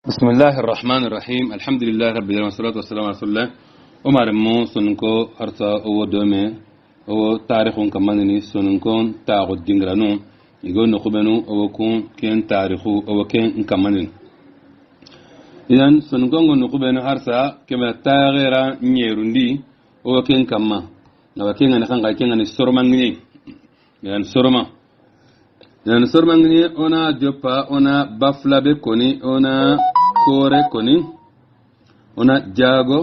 بسم الله الرحمن الرحيم الحمد لله رب العالمين والصلاة والسلام على رسول الله عمر مو سنكو هرتا او دومي او تاريخ كمانني سنكو تاغو دينغرانو يقول نخبنو او كون كين تاريخو او كين كمانن إذن سنكو نخبنو هرسا كما تاغيرا نيروندي او كين كما او كين انا كان كين اني سورمانغني يعني سورما يعني سورمانغني ona jopa ona baflabe koni ona kore koni ona jago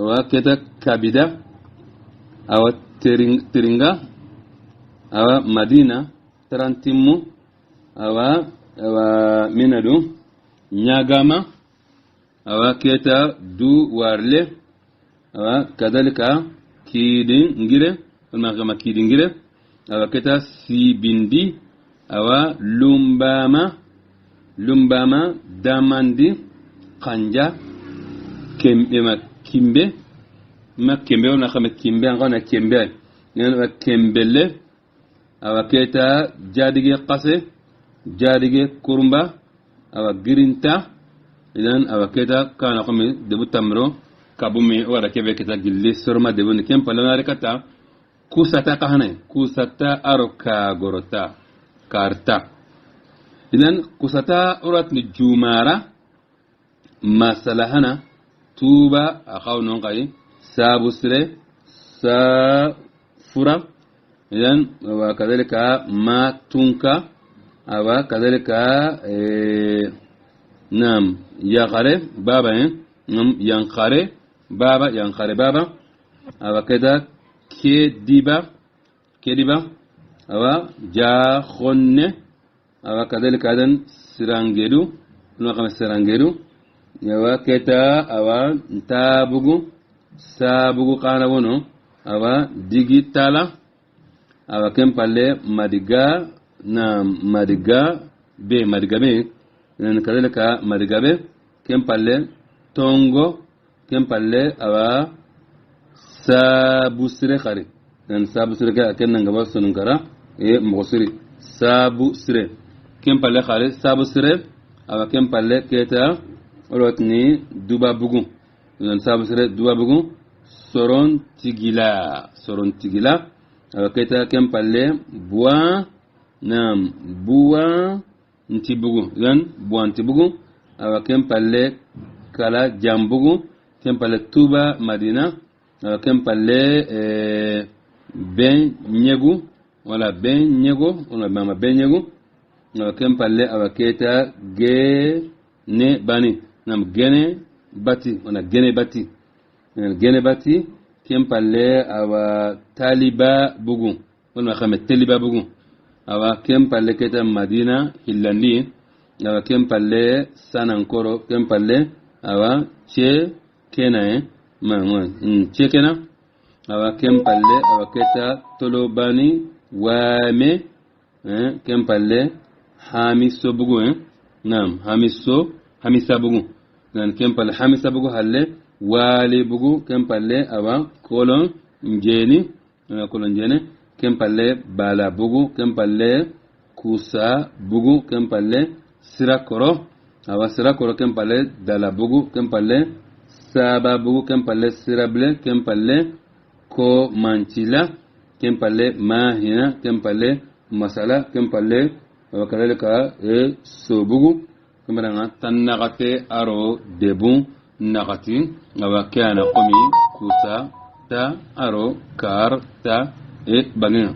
wa keta kabida awa tiringa awa madina tarantimu awa minadu nyagama awa keta du warle awa kadalika kidin ngire ma kidin ngire awa keta sibindi awa lumbama damandi kanja kembe ma kembe ona kama kembe ngana kembe nena kembele awa keta jadige qase jadige kurumba awa girinta idan awa keta kana kama debu tamro kabumi wala kebe keta gilli sorma debu ne kempala kata kusata kahane kusata aroka gorota karta idan kusata urat ni jumara masalahana tuba akaw non kai sabusre safura idan wa kadalika ma tunka awa kadalika nam yakhare baba nam yankhare baba awa kada kediba awa jakhonne awa kadalika dan sirangedu no kama sirangedu yawa keta awa sabugu kana wono awa digitala awa kempalle madiga be nan kadalika madiga be kempalle tongo kempalle awa sabusre khari nan sabusre ka kenan gaba sunun kara mosiri sabusre kempalle khari sabusre awa kempalle keta orotni duba bugu nan sabusre duba bugu soron tigila awa keta kempalle buwa ntibugu yan buwa ntibugu awa kempalle kala jambugu kempalle tuba madina awa kempalle ben nyegu wala mama ben nyegu awa kempalle awa keta gene bani nam gene bati kempalle awa taliba bugu wala khame taliba bugu awa kempalle keta madina hillandi awa kempalle sanankoro kempalle awa kena kena awa kempalle awa keta tolobani wame kempalle hamiso bugu nam hamisa bugu nan kempalle hamisa bugu halle wali bugu kempalle awa kolon njeni kempalle bala bugu kempalle kusa bugu kempalle sirakoro awa sirakoro kempalle dala bugu kempalle saba bugu kempalle sirable kempalle ko manchila kempalle mahina kempalle masala kempalle wakadalika sobugu kemaranga tannagate aro debu nagati awakana qomi kusa ta aro kar ta bangina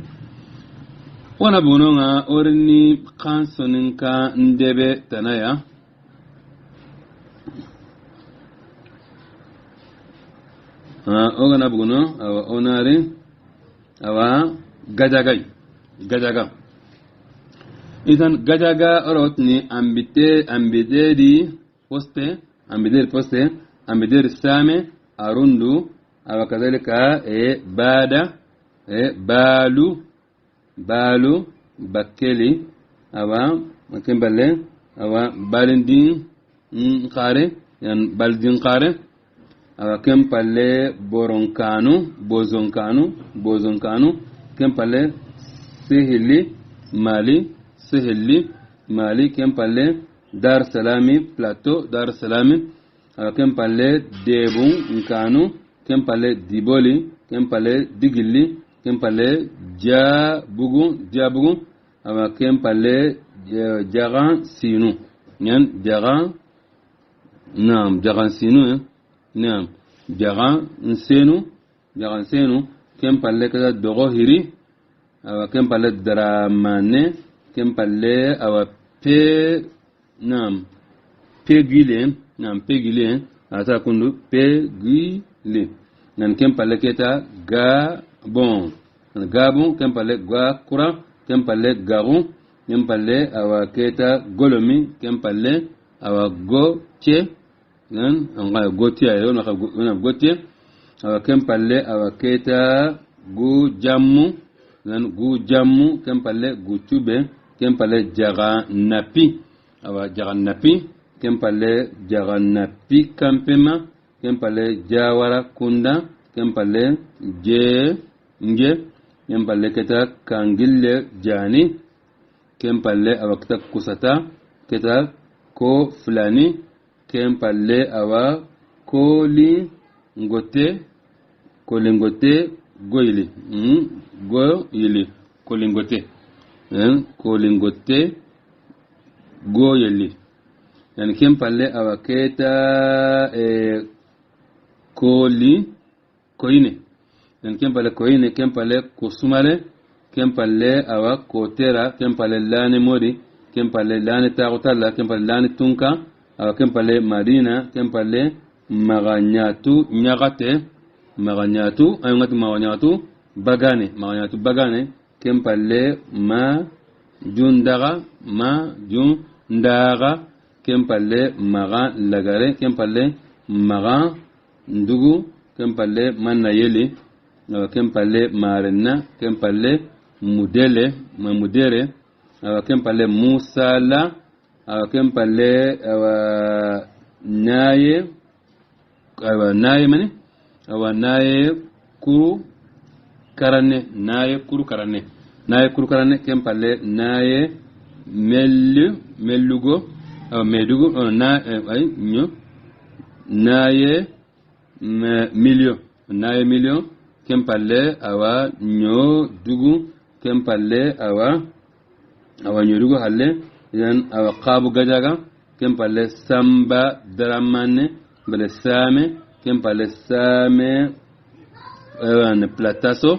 wana bunonga orni kansoninka ndebe tanaya ogana buguno awa onari awa gajaga idan gajaga orotni ambideri poste same arundu awa kadhalika balu bakeli awa makembale awa balindin khare yan baldin khare awa kempalle bozonkanu kempalle sihili mali kempalle Dar Salami plateau Dar Salami kem palle debu nkanu kem palle diboli kem palle digilli kem palle jabugu kem palle jagan sinu nyan jagan naam jagan sinu naam jagan senu kem palle kada dogo hiri kem palle dramane kem palle pe naam pegile ata kundu pegile nan kem palle keta gabon kem palle kura kem palle garu kem palle keta golomi kem palle goche nan anga goche ayo na goche kem palle keta gu jammu kem palle gu tube kem palle jaga napi kem palle jagannapi kampema kem palle jawara kunda kem palle nje kem palle keta kangille jani kem palle awakta kusata keta ko fulani kem palle koli ngote goyili kolingote goyeli yani kem palle awaketa koine yani kem palle koine kem palle kusumale kem palle kotera kem palle lane modi kem palle lane tagutalla kem palle lane tunka kem palle madina kem palle maganyatu nyagate maganyatu bagane kem palle jundaga kem palle maga lagare kem palle maga ndugu kem palle manna yeli kem palle marena kem palle mudere kem palle musala kem palle naye kuru karane kem palle naye medugo naye million kem palle nyo dugu kem palle nyo dugu halle yan qabu gajaga kem palle samba dramane bale same kem palle same ne plataso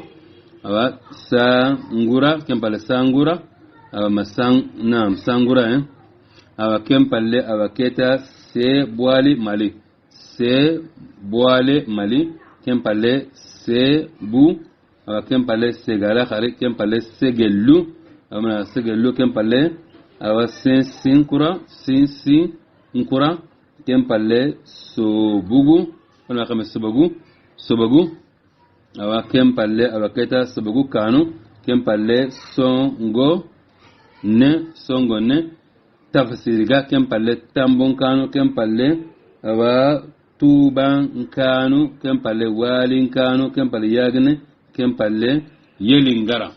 sangura kem palle sangura sangura kem palle keta se boali mali kem palle se bu kem palle segala khari kem palle segelu kem palle sinsin nkura kem palle sobugu sobagu kem palle keta sobagu kanu kem palle songo ne tafsiriga kem palle tambon kanu kem palle tuban kanu kem palle walin kanu kem palle yagne kem palle yelingara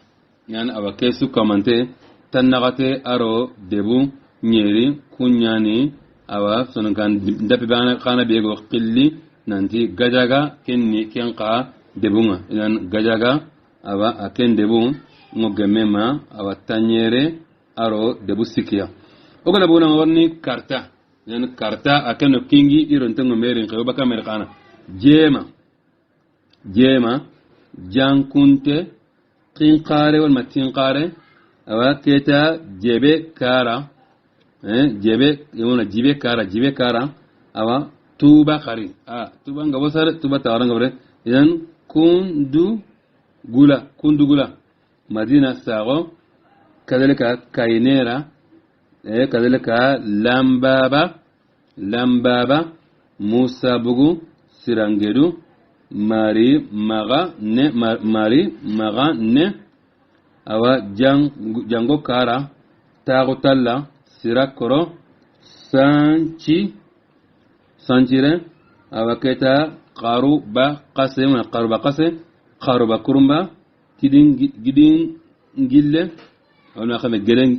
yani kesu kamante tanagate aro debu nyeri kunyani sonkan dapi bana kana bego qilli nanti gajaga kenni kenqa debunga yani gajaga aken debu ngogemema tanyere aro debu sikia ogana bona warni karta yani karta akeno kingi iron tango merin ko baka merkana jema jankunte tinqare wal matinqare keta jebe kara jibe kara tuba khari tuba ngabo sare tuba tawara ngabre yan kundu gula madina sago kadalika kainera kadalika lambaba musa bugu sirangedu mari maga ne jango kara tagutalla sirakoro sanchire keta qaruba kurumba gidin ngille ona khame gedin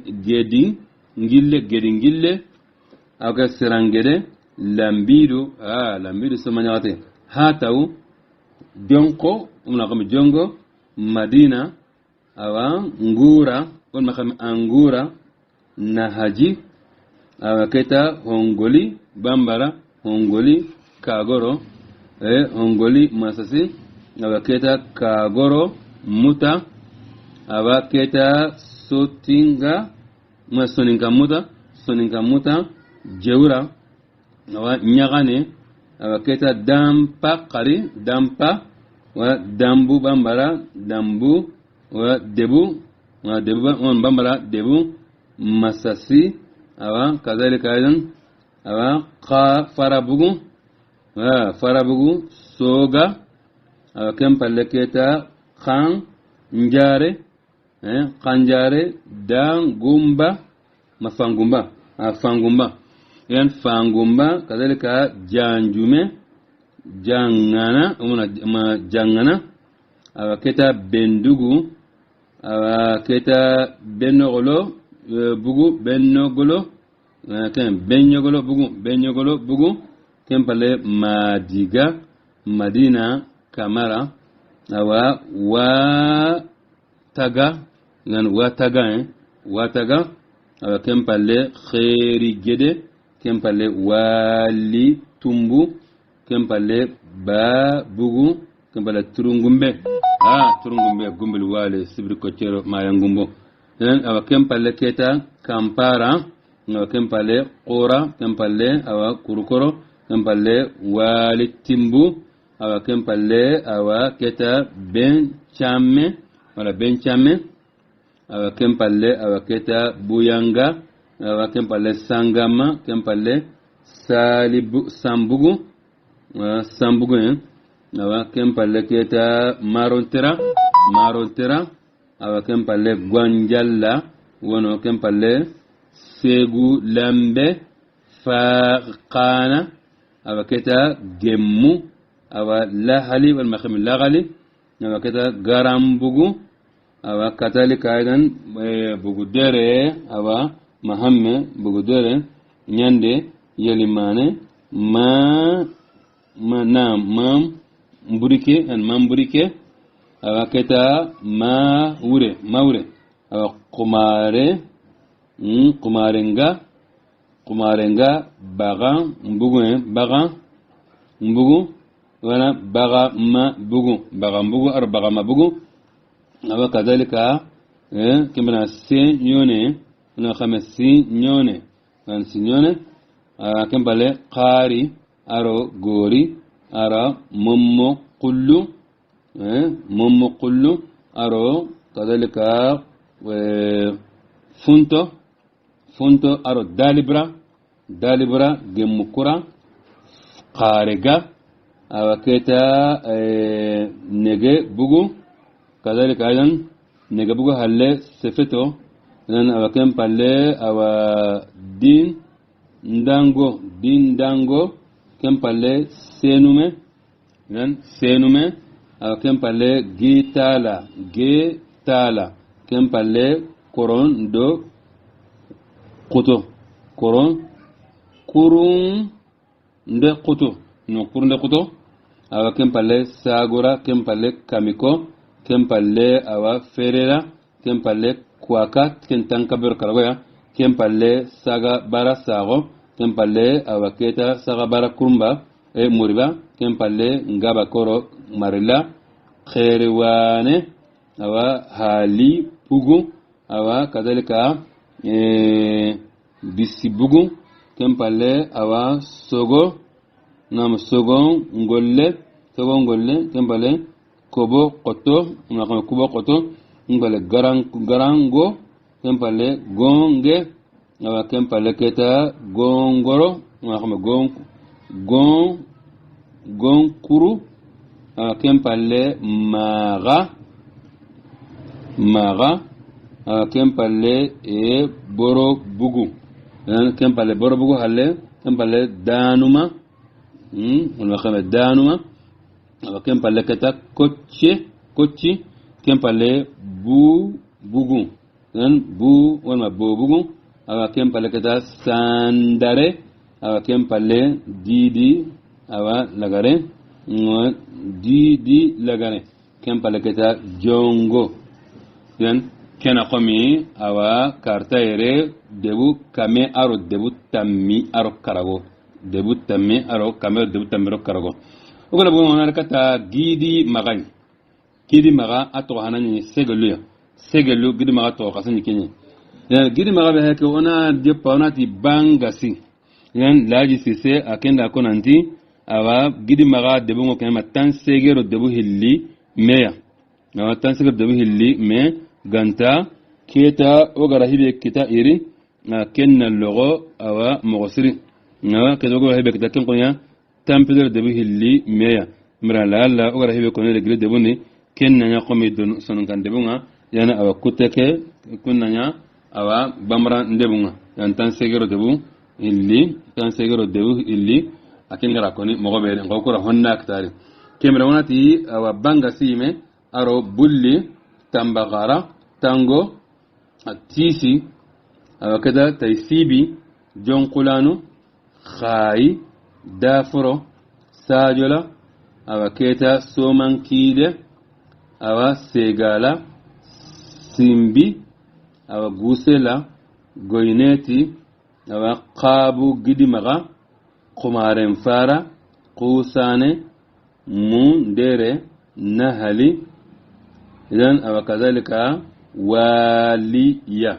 ngille aga sirangede lambidu lambidu somanyate hataw jonko umna kam jongo madina awa ngura on makam angura nahaji awa keta hongoli bambara hongoli kagoro hongoli masasi awa keta kagoro muta awa keta sotinga soninka muta jeura awa nyagane awa keta dampa qari dampa wa dambu bambara dambu wa debu on bambara debu masasi awa kadhalika aidan awa farabugu soga awa kempalle keta khan njare kanjare dangumba mafangumba fangumba yan fangumba kadhalika janjume jangana awa keta bendugu awa keta benogolo bugu benogolo bugu kempale madiga madina kamara awa wataga awa kempale khairi gede kempale wali tumbu kempale ba bugu kempale turungumbe gumbel wale sibri ko cero mayangumbo awa kempale keta kampara awa kempale qura kempale awa kurukoro kempale wali timbu awa kempale awa keta ben chamme awa kempalle awa keta buyanga awa kempalle sangama kempalle sambugu awa kempalle keta marontera awa kempalle gwanjalla wono kempalle segu lambe faqana awa keta gemmu awa lahali wal makhim lagali awa keta garambugu awa kathalika aidan bugudere awa mahamme bugudere nyande yelimane mam mburike awa keta mawure awa kumarenga baga mbugu wana baga mbugu ar baga mabugu awa kadhalika kimana sinyone na khamasi nyone an sinyone kembale qari aro gori ara mommo qullu aro kadhalika funto aro dalibra gemukura qarega awa keta nege bugu kadhalika aidan negabugo halle sefeto nan awa kempalle awa din dango kempalle senume awa kempalle getala kempalle koron do quto kurun de quto awa kempalle sagora kempalle kamiko kempalle awa ferera kempalle kwaka kentanka ber karagoya kempalle saga bara sago kempalle awa keta saga bara kurumba muriba kempalle ngaba koro marilla kherewane awa hali pugu awa kadhalika bisibugu kempalle awa sogo ngolle kempalle kubo qoto ngale garango kempalle gonge awa kempalle keta gongoro gonkuru awa kempalle maga awa kempalle boro bugu halle kempalle danuma awa kempalle keta kocci kempalle bugu wala bugu awa kempalle keta sandare awa kem palle didi awa lagare didi lagare kem palle keta jongo yan kena qomi awa karta yere debu kame aro debu tammi aro karago debu tammi aro kame debu tammi aro karago ogola bo ngana kata gidi magani gidi maga ato hanani segelu gidi maga to kasani kenye yan gidi maga be heke ona de pawnati bangasi yan laji sise akenda konanti awa gidi maga debu ngo kema tan segero debu hilli meya awa tan segero debu hilli me ganta keta ogara hibe kita iri na kenna logo awa mogosiri na keta ogara hibe kita kenkonya tampeder debu hilli meya mira la ogara hibe kono de gile debu ni kenna nya qomi don sonon kan debu nga yana awa kuteke kunna nya awa bamra ndebunga yan tan segero debu illi akin gara koni mogobe ngokura honna aktari kemra wonati awa banga sime aro bulli tambagara tango tisi awa kada taysibi jonqulanu khayi dafuro sajola awa keta somankide awa segala simbi awa gusela goyneti awa qabu gidimaga qumaren fara qusane mundere nahali idan awa kadhalika waliya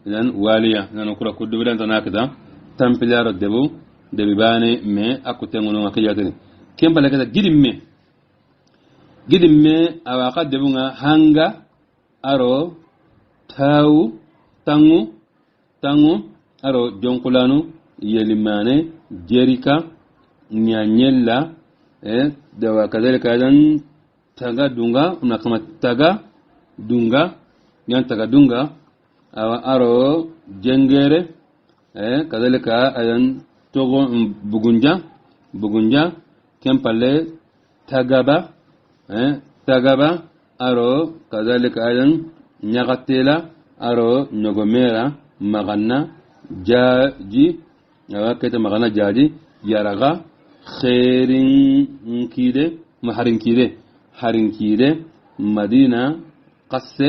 idan kura kudu bidan tanakida tampilaro debi bane me akutengono ngakiyatini kembale kada gidimme awa ka debunga hanga aro tangu aro jonkulanu yelimane jerika nyanyella dawa kadhalika idan taga dunga unakama taga dunga awa aro jengere kadhalika ayan togo bugunja kempale tagaba aro kadhalika ayan nyagatela aro nyogomera magana jaji awa keta magana jaji yaraga harinkide madina qasse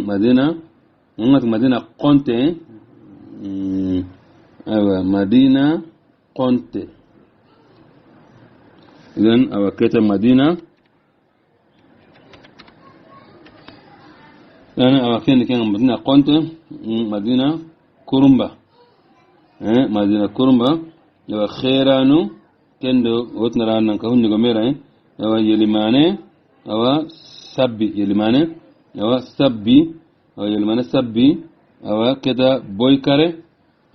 madina qonte madina qonte idan awa keta madina yani awa kenda madina qonte madina kurumba awa khairanu kendo otnara nan ka hunni gomera awa yelimane awa sabbi awa keta boykare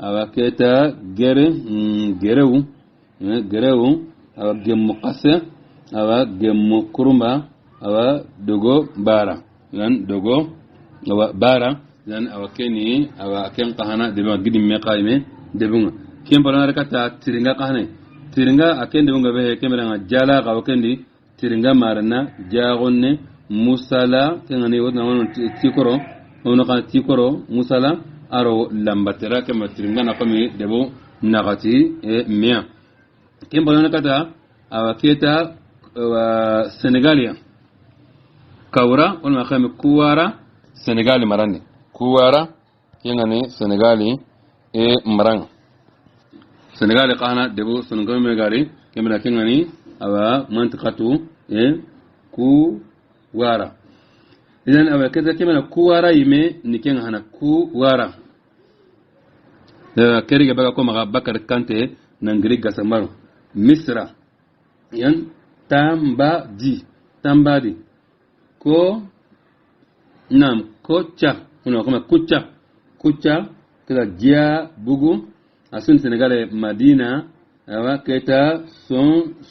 awa keta gerewu awa gemmu qase awa gemmu kurumba awa dogo bara awa bara yan awa keni awa ken qahana de ma gidim me qaime de bunga ken balana kata tiringa qahane tiringa aken de bunga be kemera jala qawa kendi tiringa marana jagonne musala tengani wona wonon tikoro musala aro lambatera kema tiringa na qami debo nagati mea ken balana kata awa keta Senegalia kawra wala khami kuwara Senegali marani kuwara yengani Senegali marang Senegali qahna debo Senegal megari kemena kengani awa mantiqatu kuwara idan awa keza kemena kuwara yime niken hana kuwara keriga baga ko maga Bakar Kante nangri gasamaro Misra yan tambadi ko nam kocha kuna kama kucha kila jia bugu asun Senegale Madina awa keta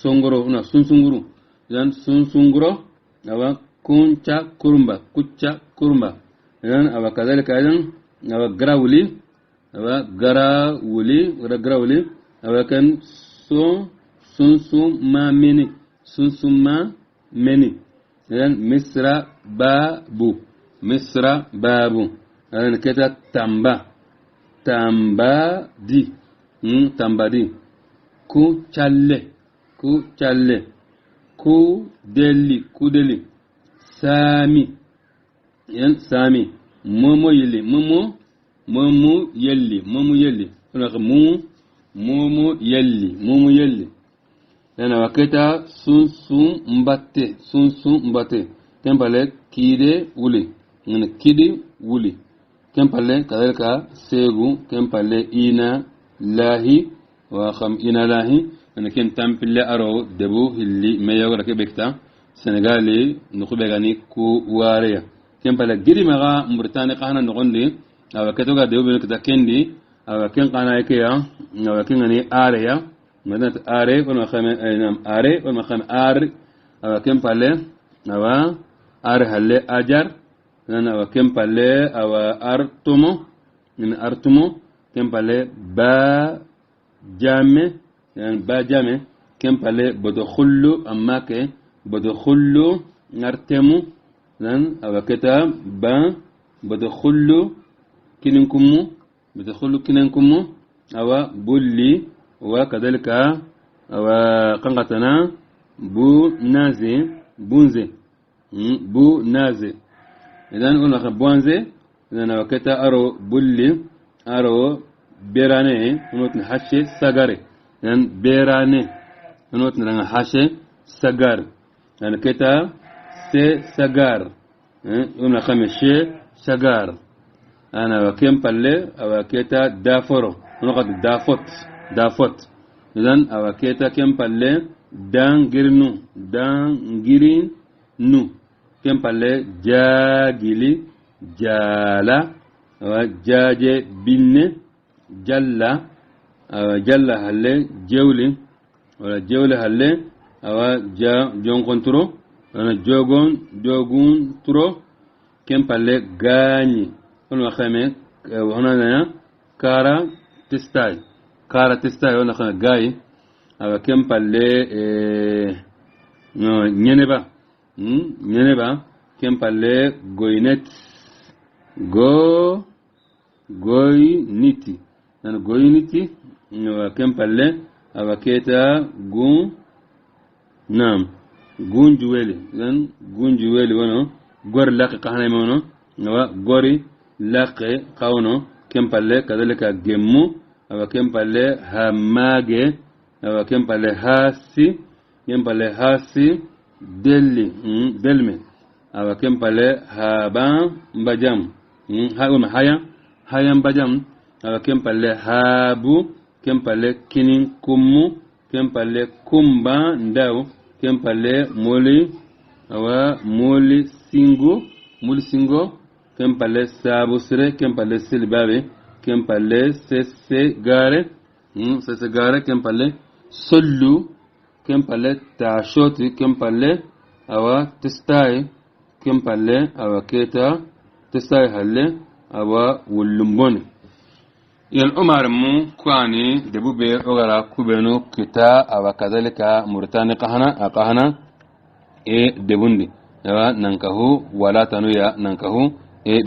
songoro una sunsunguru yan sunsunguro awa kucha kurumba yan awa kadhalika yan awa grawuli awa kan sunsuma meni yan Misra babu yan keta tamba di tambadi ku challe ku deli sami yan sami momo yeli momo yeli yana waketa sunsun mbatte kempale kide wuli kempale kadalika segu kempale ina lahi wa kham ina lahi ana ken tampille aro debu hilli meyogra ke bekta senegali nukube gani ku wareya kempale giri maga murtani qahna nogondi awakato ga debu ben kita kendi awaken qana yake ya awaken ngani areya madat are wal kham aynam are wal kham ar awaken pale awa ar halle ajar nana awaken pale awa artumo min artumo kempale ba jame kempale bodokhullu amma ke bodokhullu ngartemu nan awaketa ba bodokhullu kinenkumu awa bulli wa kadalika awa qanqatana bu naze idan una khabwanze idan awaketa aro bulli aro berane unotni hashe sagare yan berane unotni ranga hashe sagar yan keta se sagar una khameshe sagar ana wakem palle awaketa daforo unokad dafot idan awaketa kem palle dangirinu kem palle jagili jala wa jaje binne jalla halle jewle halle awa jonkonturo ana jogun turo kempalle gani ono khame honana kara tistai ona khana gai awa kempalle no nyeneba kempalle goyniti nan goyniti wa kempalle awaketa gunjuweli wono gor laqi qahna mono wa gori laqi qawno kempalle kadalika gemmu awa kempalle hamage awa kempalle hasi delme awa kempalle haba mbajam hayan bajam awa kempalle habu kempalle kinin kummu kempalle kumba ndaw kempalle moli singo kempalle sabu sire kempalle silbabe kempalle sese gare kempalle sollu kempalle tashoti kempalle awa testai kempalle awa keta testai halle awa wulumbone yal umar mu kwani debube ogara kubeno kita awa kadalika murtani qahana debundi awa nankahu wala tanuya nankahu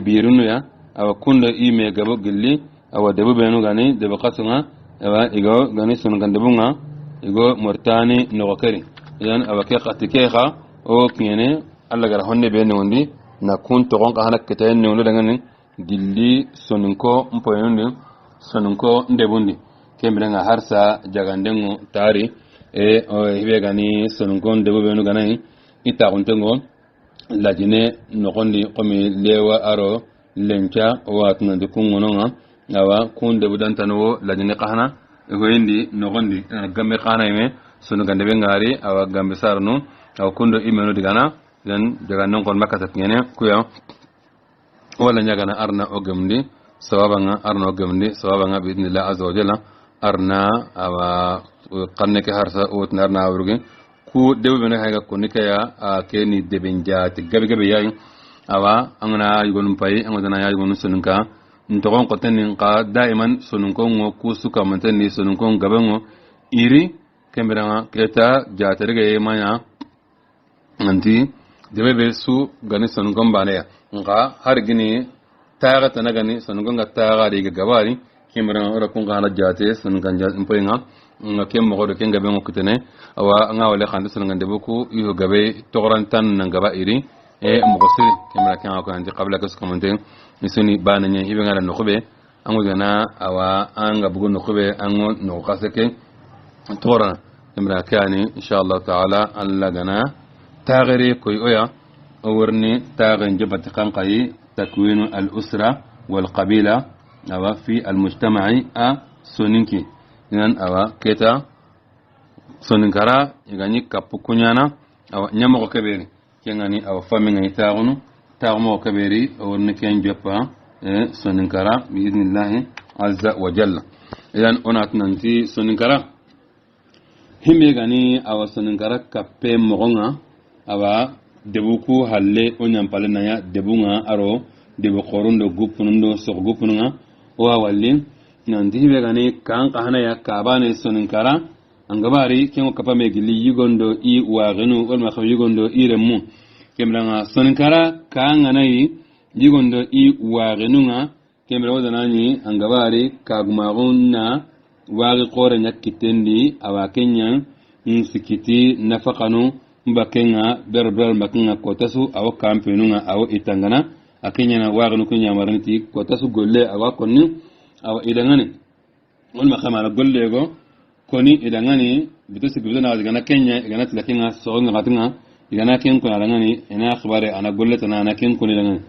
birunu ya awa kunda ime gabo gilli awa debube no gani debaqatunga awa igo gani sungan debunga igo murtani nogokari yan awa ke qatikha o kiyene alla gara honne be nondi na kun to gon qahana kitayen no dangani dilli soninko mpoyondi sonunko ndebundi kembrenga harsa jagandengo tari hibe gani sonunko ndebu benu ganai ita kuntengo lajine nokondi qomi lewa aro lencha watna dikungononga awa kun debu dantano lajine qahna hoyindi nokondi gamme qana ime sunu gande be ngari awa gambe sarno aw kundo imenu digana dan jagannon kon makata ngene kuya wala nyagana arna ogamdi sawabanga arno gemdi sawabanga bi idnillah azza wa jalla arna awa qanne ke harsa otna arna awrugi ku debu bena hayga ko nikaya keni debenjati gabe yayi awa angana yugonum pay angana ya yugonum sununka ntogon ko tenin qa daiman sununko ngo ku suka mantenni sununko gabango iri kembiranga keta jaterege manya anti debebe su gani sununko bane ya nga har gini taga tanagani songonga taga de gabari kimra ora kun kana jate sun kan jate mpoinga nga kem mo do ken gabe ngokutene awa nga wale khande sun ngande boku yo gabe torantan nan gaba iri e mo gosiri kimra kan ko andi qabla kas komante misuni bana nya hibe ngala no khobe ango gana awa anga bugun no khobe ango no kaseke tora kimra kani inshallah taala alla gana tagiri koy oya ورني تاغن جبت قنقي تكوين الأسرة والقبيلة أو في المجتمع سونينكي إذن أو كيتا سونينكارا يعني كابوكونيانا أو نيامو كبيري يعني أو فامين تاغنو تاغمو كبيري ورني كين جبا سونينكارا بإذن الله عز وجل إذن أنات ننتي سونينكارا هم يعني أو سونينكارا كابي مغنى أو debuku halle onyam palena ya debunga aro debu qorundo gupunundo so gupununga o awalin nan dibe gani kan kahana ya kabane soninkara angabari kengo kapame gili yigondo I wagenu wal ma yigondo iremu kemranga soninkara kan anayi yigondo I wagenunga kemra wadanani angabari kagumaguna wagi qore nyakitendi awakenya nsikiti nafaqanu mbakenga berber makenga kotasu aw kampenunga aw itangana akenya na wagnu kunya maranti kotasu golle aw konni aw idangani wal makhamara golle go koni idangani bitusi biduna gana kenya gana tlakinga soonga gatinga gana ken ko arangani ina akhbare ana golle tana ana ken koni idangani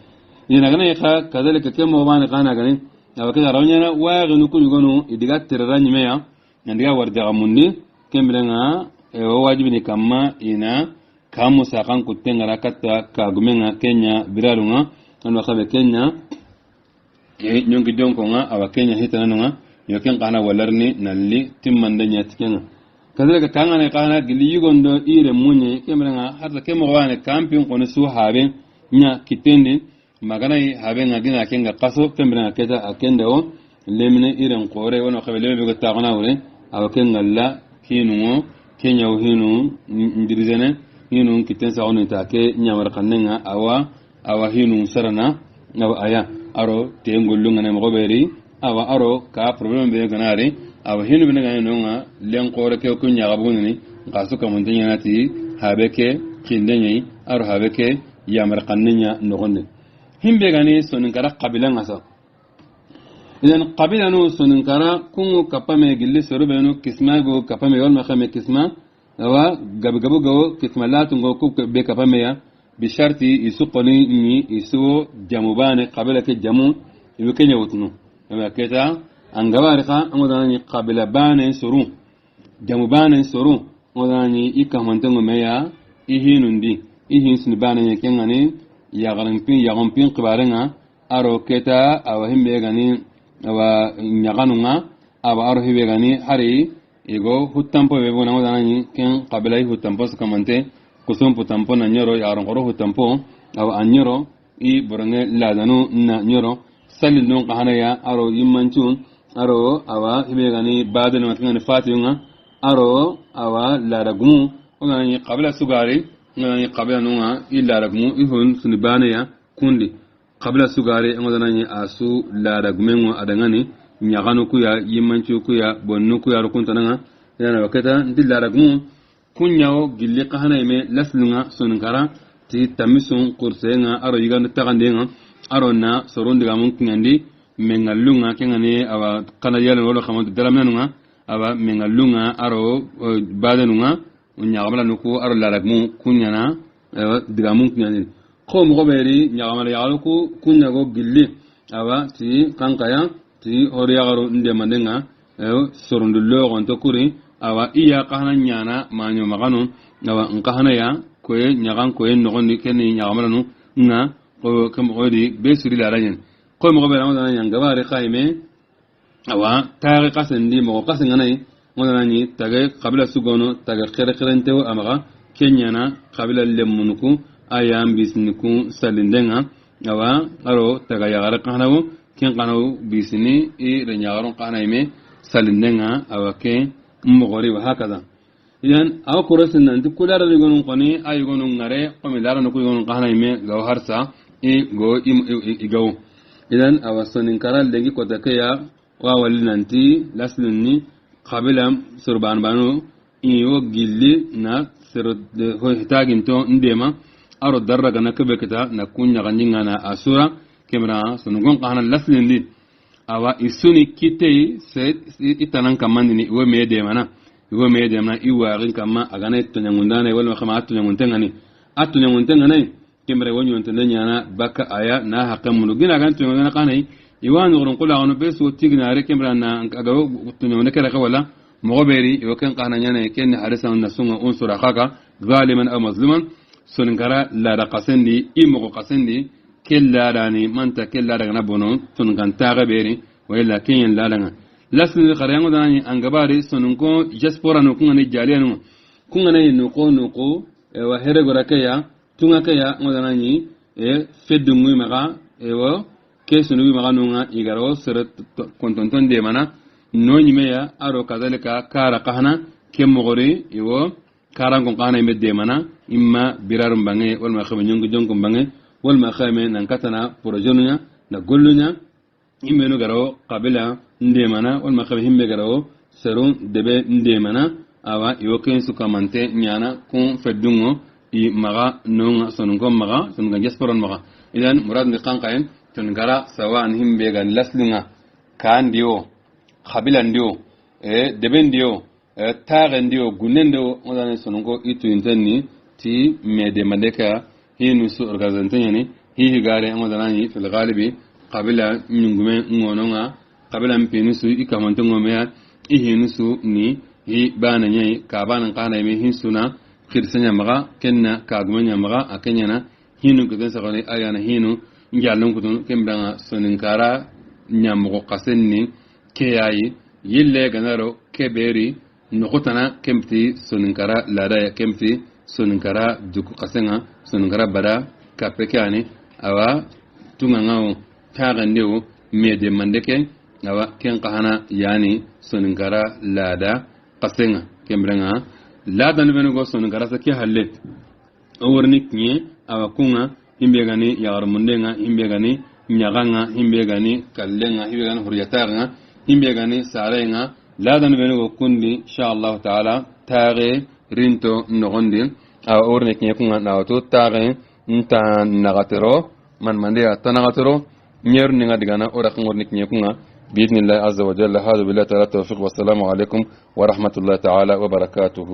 ina gana yakha kadalika kemo bana kana gani aw kana rawnyana wagnu kunyugonu idiga tirranyi meya ndiga warjaga mundi kembrenga wajibi ni kama ina kamu sakan kutengara kata kagumenga Kenya birarunga anu kabe Kenya nyongi donko nga awa Kenya hitananunga yoken kana walarni nalli timmandanya tikenga kadalika kangana kana gili yugondo ire munye kemrenga hatta kemo wane kampion kono su habe nya kitendi magana habe ngagina kenga kaso kemrenga keta akende o lemne ire nkore wono kabe lebe go tagona wure awa kenga la kinungo Kenya hinu ndirizene hinu kitensa onu take nyamar kannenga awa hinu sarana awa aya aro tengolunga ne mogoberi awa aro ka problem be ganare awa hinu be ngane nonga len qore ke ku nyaga bunni qasu ka muntenya nati habeke kindenyi aro habeke yamar kannenya nogonde himbe gani sonin kara qabila ngasa idan qabila no soninkara kungu kapame gilli sorubenu kismago kapame wal makhame kisma wa gabgabu go kismalatu go ku be kapame ya bi sharti isuqoni ni isu jamubane qabila ke jamu ibe kenya wutnu wa keta angabarika amodani qabila bane suru jamubane suru modani ikamantango meya ihinundi ihin sunbane yakengani yagampin qibarenga aro keta awahimbe gani awa nyaganunga awa arhi begani hari ego hutampo bebo na wadani ken qabilai hutampo skamante kusum putampo na nyoro yaron goro hutampo awa anyoro I borange ladanu na nyoro salil non qahana ya aro yimanchun aro awa hibegani badana matngani fatiyunga aro awa laragumu wadani qabila sugari ngani qabila nunga illa ragmu ihun sunibane ya kundi qabla sugare ngodana asu la dagmengo adangani nyaganu kuya yimanchu kuya bonnu kuya rukuntananga yana wakata ndilla ragmu kunyao gilli qahana ime laslunga sunkara ti tamisun kursenga aro yigan tagandenga aro na sorundiga mun kingandi mengalunga kengani awa kana yalo wala khamantu dalamnanunga awa mengalunga aro badanunga nyagabla nuku aro la ragmu kunyana diga mun kingandi ko mo beri nyaamala yaluku kunyago gilli awa ti kankaya ti horiyagaru nde mandenga sorundullo gonto kuri awa iya kahana nyana manyo maganu awa nkahana ya koye nyagan koye nogondi kenni nyaamala nu nga ko kam odi be suri la ranyen ko mo beri ngana nyangabari khaime awa taari qasendi mo qasenganai ngana ni tage qabila sugono tage khirkhirente amaga kenyana qabila lemmunuku ayam bisniku salindenga awa aro taga yagara qanawo ken qanawo bisni I renyagaron qanaime salindenga awa ke mmogori wa hakaza idan aw kurasin nan dikulara ligonun qani ay gonun ngare qamilara no gonun qanaime gaw harsa I go igaw idan awa sonin karal lengi ko takeya وولننتي لسلني قبل سربان بانو إيو جلي نا سرد هو يحتاجنتو نديما أرو درجة نكبكتا نكون نغنينا أسورة كمرا سنقول قهنا لسلني awa isuni kitei se itanan kamandini wo medemana wo medemana iwarin kama agana tonyangundana wala kama atonyangundengani atonyangundengani kemre wonyo ntendanyana baka aya na hakamunu gina gan tonyangundana kanai iwan ngurun kula ono beso tignare kemra na agawo tonyangundana kala wala mogoberi yo ken kana nyane ken harisa nasunga unsura khaka zaliman aw mazluman sunkara la raqasendi imo qasendi kella dani manta kella daga na bono tun kan taga beri wala kin la daga lasni qarayango dani angabari sonunko jaspora no kunga ni jalianu kunga ni nuko wa here gorakaya tunga kaya ngodana ni fedungu maga wa kesunu maga nunga igaro seret kontonton de mana no nyimeya aro kazalika kara kahana kemogori iwo karangon kana imede mana imma birarum bange wal ma khamenyongo jongo bange wal ma khame nan katana projonunya na gollunya imeno garo qabila ndemana wal ma khame himbe garo serun debe ndemana awa yoken su kamante nyana kun fedungo i maga nonga sonungo maga sonunga jasporon maga idan murad ni kankayen ton gara sawan himbe gan laslinga kan dio qabila ndio debe ndio tare ndio gunendo ngodane sonungo itu inteni ti mede madeka hinu su organizanteni hi gare ngodani fil galibi qabila nyungume ngononga qabila mpinu su ikamanto ngomea ihinu su ni hi bana nyai ka bana kana me hinsuna khirsanya maga kenna ka gumanya maga akanyana hinu guden sagale ayana hinu njalon kutun kembanga soninkara nyamugo qasenni keyayi yille ganaro keberi nukutana kemti soninkara lada kemti soninkara duku qasenga soninkara bada kapekani awa tungangao tagandewo mede mandeke awa ken qahana yani soninkara lada qasenga kembrenga lada nbenugo soninkara saki halle awrnik ni awa kunga himbe gani yagar mundenga himbe gani nyaganga himbe gani kallenga himbe gani huriyatanga himbe gani sarenga lada nbenugo kundi insha Allah taala tare rinto nogondi awa awrnik ni kunga nawato tare nta nagatero man mande atanagatero nyer ninga digana ora ngornik ni kunga باذن الله عز وجل. هذا بالله تعالى التوفيق والسلام عليكم ورحمه الله تعالى وبركاته.